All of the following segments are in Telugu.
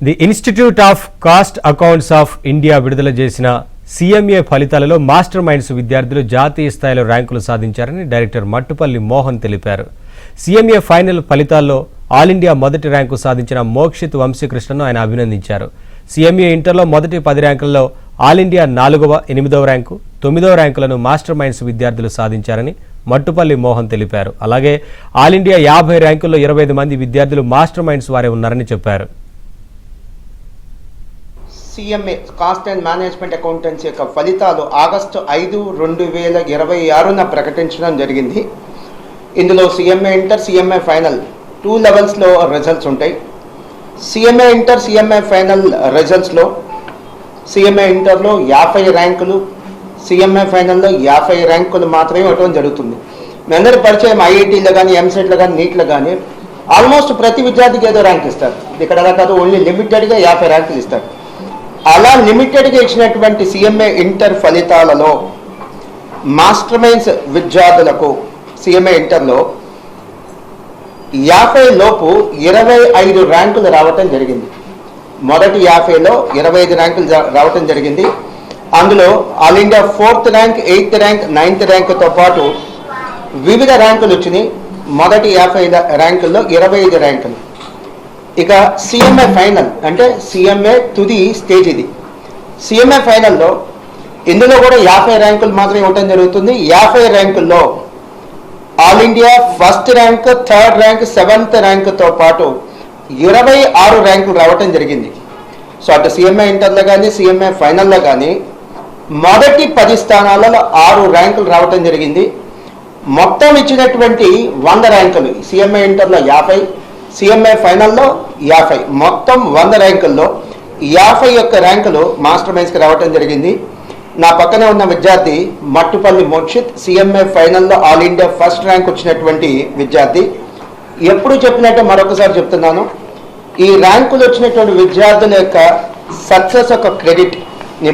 The institute of cost accounts of India విడుదల చేసిన సీఎంఏ ఫలితాలలో మాస్టర్ మైండ్స్ విద్యార్థులు జాతీయ స్థాయిలో ర్యాంకులు సాధించారని డైరెక్టర్ మట్టుపల్లి మోహన్ తెలిపారు. సీఎంఏ ఫైనల్ ఫలితాల్లో ఆల్ ఇండియా మొదటి ర్యాంకు సాధించిన మోక్షిత్ వంశీకృష్ణను ఆయన అభినందించారు. సీఎంఏ ఇంటర్లో మొదటి 10 ర్యాంకుల్లో ఆల్ ఇండియా 4వ, 8వ ర్యాంకు, 9వ ర్యాంకులను మాస్టర్ మైండ్స్ విద్యార్థులు సాధించారని మట్టుపల్లి మోహన్ తెలిపారు. అలాగే ఆల్ ఇండియా 50 ర్యాంకుల్లో 25 మంది విద్యార్థులు మాస్టర్ మైండ్స్ వారే ఉన్నారని చెప్పారు. సీఎంఏ కాస్ట్ అండ్ మేనేజ్మెంట్ అకౌంటెన్సీ యొక్క ఫలితాలు ఆగస్టు 5, 2026న ప్రకటించడం జరిగింది. ఇందులో సీఎంఏ ఇంటర్, సీఎంఏ ఫైనల్ 2 లెవెల్స్లో రిజల్ట్స్ ఉంటాయి. సీఎంఏ ఇంటర్, సీఎంఏ ఫైనల్ రిజల్ట్స్లో సీఎంఏ ఇంటర్లో 50 ర్యాంకులు, సీఎంఏ ఫైనల్లో 50 ర్యాంకులు మాత్రమే ఇవ్వడం జరుగుతుంది. మీ అందరి పరిచయం ఐఐటీలో కానీ, ఎంసెట్లో కానీ, నీట్లో కానీ ఆల్మోస్ట్ ప్రతి విద్యార్థికి ఏదో ర్యాంక్ ఇస్తారు. ఇక్కడ అలా కాదు, ఓన్లీ లిమిటెడ్గా 50 ర్యాంకులు ఇస్తారు. అలా లిమిటెడ్గా ఇచ్చినటువంటి సీఎంఏ ఇంటర్ ఫలితాలలో మాస్టర్ మైండ్స్ విద్యార్థులకు సీఎంఏ ఇంటర్లో 50 లోపు 25 ర్యాంకులు రావటం జరిగింది. మొదటి 50లో 25 ర్యాంకులు రావటం జరిగింది. అందులో all India 4th rank, 8th rank, 9th ర్యాంకుతో పాటు వివిధ ర్యాంకులు వచ్చినాయి. మొదటి 50 ర్యాంకుల్లో 25 ర్యాంకులు. ఇక సీఎంఏ ఫైనల్ అంటే సీఎంఏ తుది స్టేజ్ ఇది. సీఎంఏ ఫైనల్లో ఇందులో కూడా 50 ర్యాంకులు మాత్రమే ఇవ్వటం జరుగుతుంది. 50 ర్యాంకుల్లో all India 1st rank, 3rd rank, 7th ర్యాంకుతో పాటు 26 ర్యాంకులు రావటం జరిగింది. సో అటు సీఎంఏ ఇంటర్లో కానీ, సీఎంఏ ఫైనల్లో కానీ మొదటి 10 స్థానాలలో 6 ర్యాంకులు రావటం జరిగింది. మొత్తం ఇచ్చినటువంటి 100 ర్యాంకులు సీఎంఏ ఇంటర్లో 50, సీఎంఏ ఫైనల్లో 50, మొత్తం 100 ర్యాంకుల్లో 50 ర్యాంకులు మాస్టర్ మైండ్స్కి రావటం జరిగింది. నా పక్కనే ఉన్న విద్యార్థి మట్టుపల్లి మోక్షిత్, సీఎంఏ ఫైనల్లో ఆల్ ఇండియా 1st ర్యాంక్ వచ్చినటువంటి విద్యార్థి. ఎప్పుడు చెప్పినట్టే మరొకసారి చెప్తున్నాను, ఈ ర్యాంకులు వచ్చినటువంటి విద్యార్థుల యొక్క సక్సెస్ యొక్క క్రెడిట్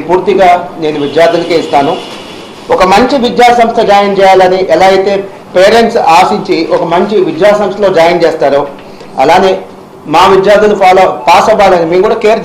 పూర్తిగా నేను విద్యార్థులకే ఇస్తాను. ఒక మంచి విద్యా సంస్థ జాయిన్ చేయాలని ఎలా అయితే పేరెంట్స్ ఆశించి ఒక మంచి విద్యా సంస్థలో జాయిన్ చేస్తారో అలానే మా విద్యార్థులు పాస్ అవ్వాలని మేము కూడా కేర్